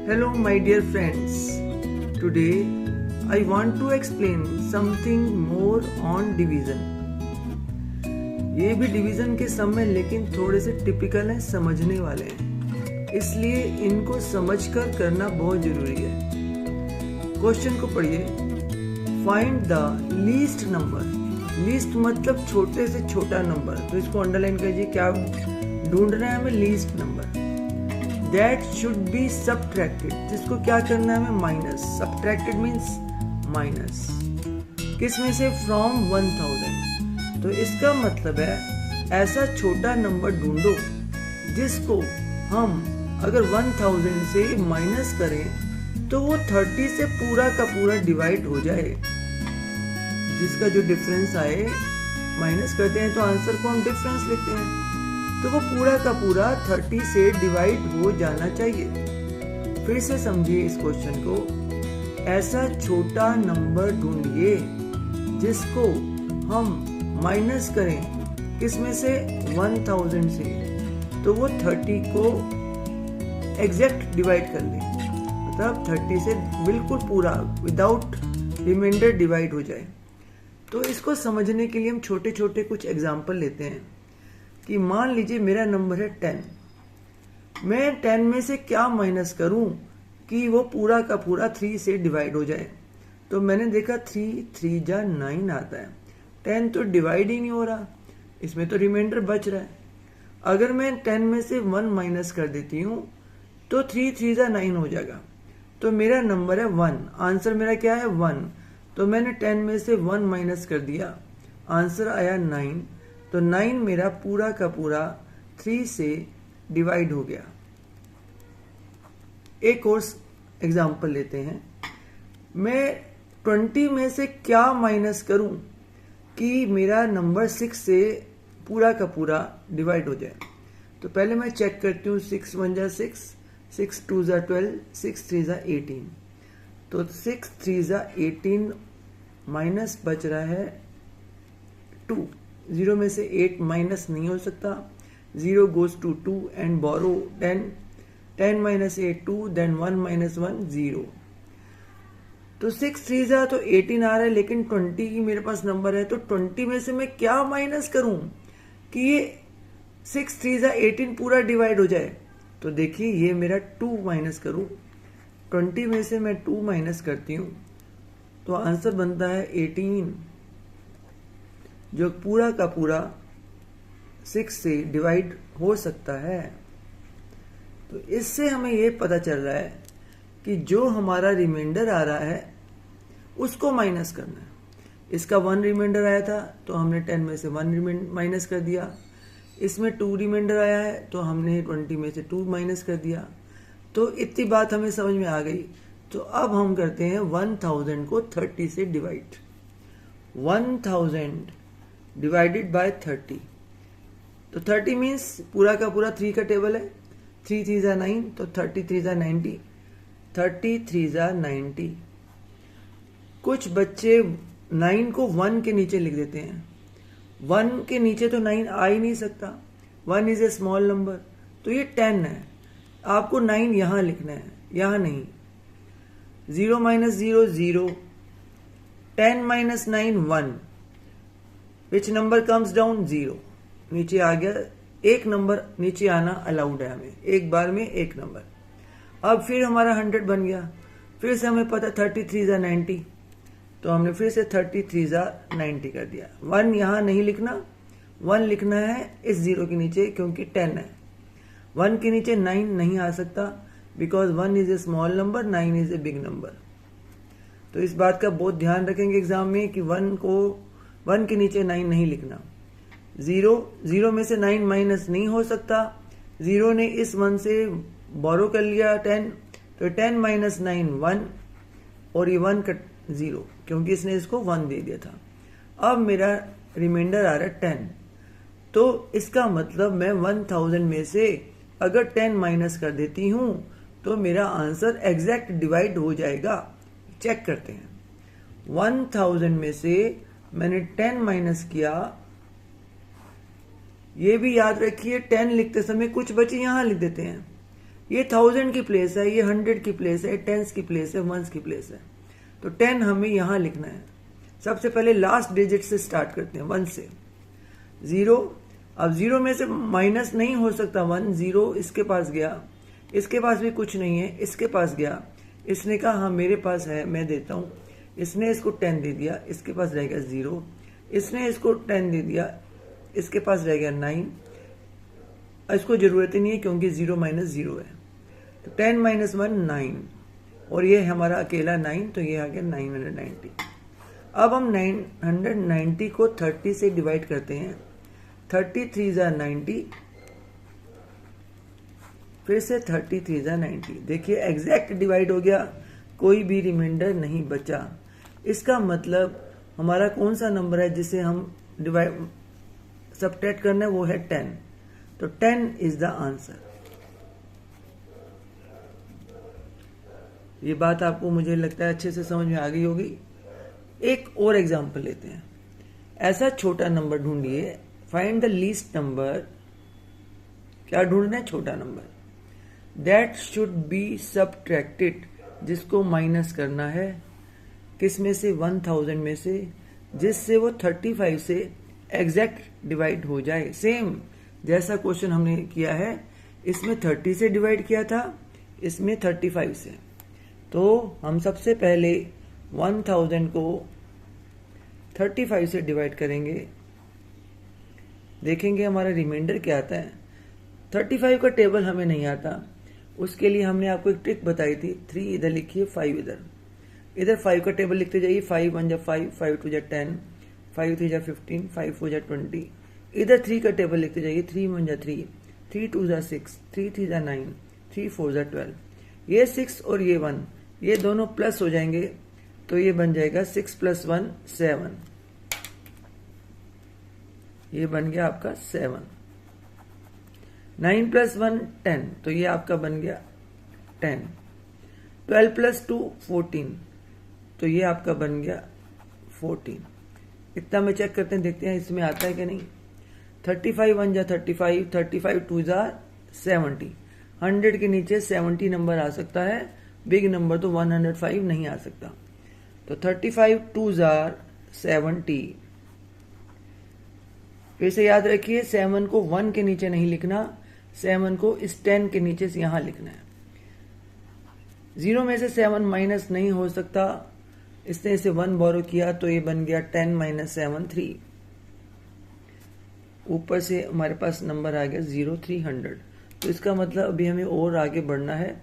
Hello my dear friends. Today I want to explain something more on division. ये भी division के सम है लेकिन थोड़े से टिपिकल हैं, समझने वाले हैं, इसलिए इनको समझकर करना बहुत जरूरी है। क्वेश्चन को पढ़िए। Find the least number. Least मतलब छोटे से छोटा नंबर, तो इसको अंडरलाइन कीजिए। क्या ढूंढ रहे हैं हमें? Least number. That should be subtracted, जिसको क्या करना है हमें? माइनस। Subtracted means minus. किस में से? फ्रॉम 1000। तो इसका मतलब है ऐसा छोटा नंबर ढूंढो जिसको हम अगर 1000 से माइनस करें तो वो 30 से पूरा का पूरा डिवाइड हो जाए। जिसका जो डिफरेंस आए, माइनस करते हैं तो आंसर को हम डिफरेंस लिखते हैं, तो वो पूरा का पूरा 30 से डिवाइड हो जाना चाहिए। फिर से समझिए इस क्वेश्चन को। ऐसा छोटा नंबर ढूंढिए जिसको हम माइनस करें, किसमें से? 1000 से, तो वो 30 को एग्जैक्ट डिवाइड कर ले, मतलब 30 से बिल्कुल पूरा विदाउट रिमाइंडर डिवाइड हो जाए। तो इसको समझने के लिए हम छोटे छोटे कुछ एग्जाम्पल लेते हैं कि मान लीजिए मेरा नंबर है 10। मैं 10 में से क्या माइनस करूं कि वो पूरा का पूरा 3 से डिवाइड हो जाए। तो मैंने देखा 3 जा 9 आता है। 10 तो डिवाइड ही नहीं हो रहा, इसमें तो रिमाइंडर बच रहा है। अगर मैं 10 में से 1 माइनस कर देती हूँ तो 3 जा 9 हो जाएगा। तो मेरा नंबर है 1। आंसर मेरा क्या है? 1। तो मैंने 10 में से 1 माइनस कर दिया, आंसर आया 9। तो 9 मेरा पूरा का पूरा 3 से डिवाइड हो गया। एक और एग्जाम्पल लेते हैं। मैं 20 में से क्या माइनस करूं कि मेरा नंबर 6 से पूरा का पूरा डिवाइड हो जाए। तो पहले मैं चेक करती हूँ। 6 1 जा 6, 6 2 जा 12, 6 3 जा 18। तो 6 3 जा 18 माइनस बच रहा है 2। 0 में से 8 माइनस नहीं हो सकता। 0 goes to 2 and borrow 10. 10 minus 8 2, then 1 minus 1 0. तो 6 3 जा तो 18 आ रहा है, लेकिन 20 की मेरे पास नंबर है, तो 20 में से मैं क्या माइनस करूं कि ये 6 3 जा 18 पूरा डिवाइड हो जाए। तो देखिए ये मेरा 2 माइनस करूं। 20 में से मैं 2 माइनस करती हूं तो आंसर बनता है 18, जो पूरा का पूरा 6 से डिवाइड हो सकता है। तो इससे हमें ये पता चल रहा है कि जो हमारा रिमाइंडर आ रहा है उसको माइनस करना है। इसका 1 रिमाइंडर आया था तो हमने 10 में से 1 माइनस कर दिया। इसमें 2 रिमाइंडर आया है तो हमने 20 में से 2 माइनस कर दिया। तो इतनी बात हमें समझ में आ गई। तो अब हम करते हैं 1000 को 30 से डिवाइड। 1000 divided by 30। तो 30 मीन्स पूरा का पूरा 3 का टेबल है। 3 3 जा 9, तो 33 जा 90, 33 जा 90। कुछ बच्चे 9 को 1 के नीचे लिख देते हैं। 1 के नीचे तो 9 आ ही नहीं सकता। 1 इज ए स्मॉल नंबर, तो ये 10 है। आपको 9 यहां लिखना है, यहां नहीं। 0 minus 0 0, 10 minus 9 1, which number comes down? 0। नीचे आ गया। एक नंबर नीचे आना अलाउड है हमें, एक बार में एक नंबर। अब फिर हमारा 100 बन गया। फिर से हमें पता 33 जा 90, तो हमने फिर से 33 जा 90 कर दिया। 1 यहां नहीं लिखना, 1 लिखना है इस 0 के नीचे, क्योंकि 10 है। 1 के नीचे 9 नहीं आ सकता, because 1 is a small number, 9 is a big number. तो इस बात का बहुत ध्यान रखेंगे एग्जाम में कि 1 के नीचे 9 नहीं लिखना। 0 में से 9 माइनस नहीं हो सकता। 0 ने इस 1 से बोरो कर लिया 10, तो 10 minus 9 1, और ये 1 का 0, क्योंकि इसने इसको 1 दे दिया था। अब मेरा रिमाइंडर आ रहा है 10। तो इसका मतलब मैं 1000 में से अगर 10 माइनस कर देती हूं तो मेरा आंसर एग्जैक्ट डिवाइड हो जाएगा। चेक करते हैं। 1000 में से मैंने 10 माइनस किया। ये भी याद रखिए 10 लिखते समय कुछ बच्चे यहां लिख देते हैं, ये 1000 की प्लेस है, ये 100 की प्लेस है, 10s की प्लेस है, 1s की प्लेस है। तो 10 हमें यहां लिखना है। सबसे पहले लास्ट डिजिट से स्टार्ट करते हैं, 1 से 0। अब 0 में से माइनस नहीं हो सकता 1, 0 इसके पास गया, इसके पास भी कुछ नहीं है, इसके पास गया, इसने कहा हाँ मेरे पास है मैं देता हूं, इसने इसको 10 दे दिया, इसके पास रह गया 0, इसने इसको 10 दे दिया, इसके पास रह गया 9, इसको जरूरत ही नहीं है क्योंकि 0 माइनस 0 है। तो 10 माइनस 1 9, और ये हमारा अकेला 9, तो ये आ गया 990। अब हम 990 को 30 से डिवाइड करते हैं। 33 ज़ा 90, फिर से 33 ज़ा 90। देखिए एग्जैक्ट डिवाइड हो गया, कोई भी रिमाइंडर नहीं बचा। इसका मतलब हमारा कौन सा नंबर है जिसे हम डिवाइड सबट्रैक्ट करना है, वो है 10। तो 10 इज द आंसर। ये बात आपको मुझे लगता है अच्छे से समझ में आ गई होगी। एक और एग्जांपल लेते हैं। ऐसा छोटा नंबर ढूंढिए, फाइंड द लीस्ट नंबर। क्या ढूंढना है? छोटा number. That should be subtracted, जिसको माइनस करना है। किस में से? 1000 में से, जिससे वो 35 से एग्जैक्ट डिवाइड हो जाए। सेम जैसा क्वेश्चन हमने किया है, इसमें 30 से डिवाइड किया था, इसमें 35 से। तो हम सबसे पहले 1000 को 35 से डिवाइड करेंगे, देखेंगे हमारा रिमाइंडर क्या आता है। 35 का टेबल हमें नहीं आता, उसके लिए हमने आपको एक ट्रिक बताई थी। 3 इधर लिखिए, 5 इधर 5 का टेबल लिखते जाइए। 5 1 जा 5, 5 2 जा 10, 5 3 जा 15, 5 4 जा 20। इधर 3 का टेबल लिखते जाइए। 3 1 जा 3, 3 2 जा 6, 3 3 जा 9, 3 4 जा 12। ये 6 और ये 1, ये दोनों प्लस हो जाएंगे, तो ये बन जाएगा 6 + 1 7। ये बन गया आपका 7। 9 + 1 10, तो ये आपका बन गया 10। 12 + 2 14, तो ये आपका बन गया 14। इतना में चेक करते हैं, देखते हैं इसमें आता है कि नहीं। 35 1 जा 35, 35 2 जा 70। 100 के नीचे 70 नंबर आ सकता है, बिग नंबर तो 105 नहीं आ सकता। तो 35 2 जा 70। फिर से याद रखिए, 7 को 1 के नीचे नहीं लिखना, 7 को इस 10 के नीचे से यहां लिखना है। 0 में से 7 माइनस नहीं हो सकता, इसने इसे 1 बोरो किया, तो ये बन गया 10 - 7 3। ऊपर से हमारे पास नंबर आ गया 0 300। तो इसका मतलब अभी हमें और आगे बढ़ना है।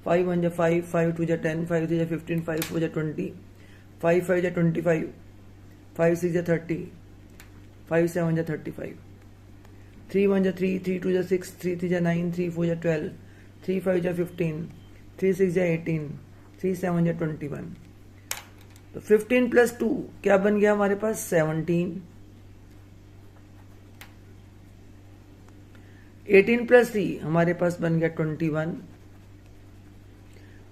5 1 जा 5, 5 2 जा 10, 5 3 जा 15, 5 4 जा 20, 5 5 जा 25, 5 6 जा 30, 5 7 जा 35, 3 1 जा 3, 3 2 जा 6, 3 3 जा 9, 3 4 जा 12, 3 5 जा 15, 3 6 जा 18, 3 7 जा 21। तो 15 + 2 क्या बन गया हमारे पास? 17। 18 + 3 हमारे पास बन गया 21।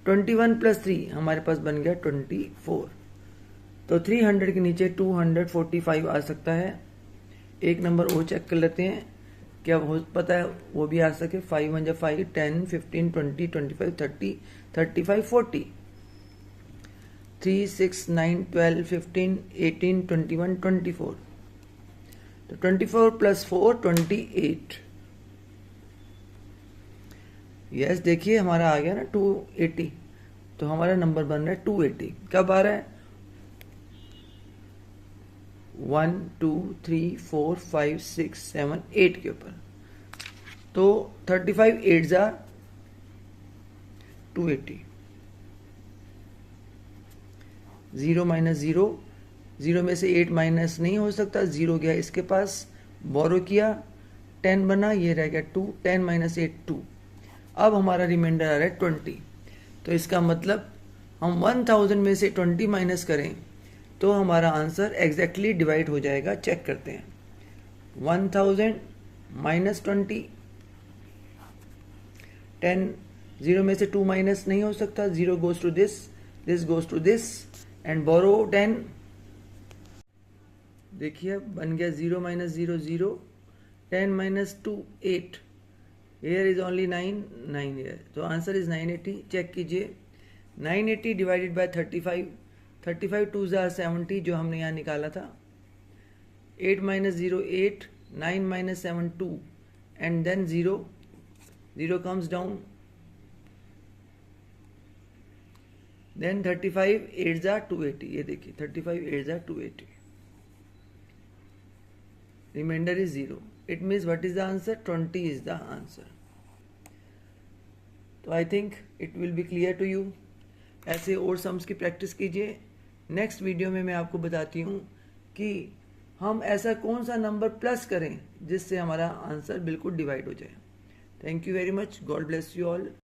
21 + 3 हमारे पास बन गया 24। तो 300 के नीचे 245 आ सकता है। एक नंबर और चेक कर लेते हैं, क्या हो पता है वो भी आ सके। 5 1 जा 5, 10 15 20 25 30 35 40, 3 6 9 12 15 18 21 24। तो 24 + 4 28। यस, देखिए हमारा आ गया ना 280। तो हमारा नंबर बन रहा है 280। कब आ रहा है? 1 2 3 4 5 6 7 8 के ऊपर। तो 35 8 जा 280। 0 - 0, 0 में से 8 माइनस नहीं हो सकता, 0 गया इसके पास, बोरो किया, 10 बना, ये रह गया 2, 10 - 8 2। अब हमारा रिमाइंडर आ रहा है 20। तो इसका मतलब हम 1000 में से 20 माइनस करें तो हमारा आंसर एग्जैक्टली डिवाइड हो जाएगा। चेक करते हैं। 1000 - 20, 10, 0 में से 2 माइनस नहीं हो सकता, 0 goes to this, this goes to this, and borrow 10। देखिए बन गया 0 - 0 0, 10 - 2 8, Here is only 9 here. So answer is 980. Check कीजिए. 980 divided by 35. 35 2s are 70 जो हमने यहाँ निकाला था. 8 minus 0 8. 9 minus 7 2. And then 0. 0 comes down. Then 35 8s are 280. ये देखिए 35 8s are 280. Remainder is 0. It means what is the answer? 20 is the answer. तो I think it will be clear to you. ऐसे और सम्स की practice कीजिए. Next video में मैं आपको बताती हूँ कि हम ऐसा कौन सा नंबर प्लस करें जिससे हमारा आंसर बिल्कुल डिवाइड हो जाए. Thank you very much. God bless you all.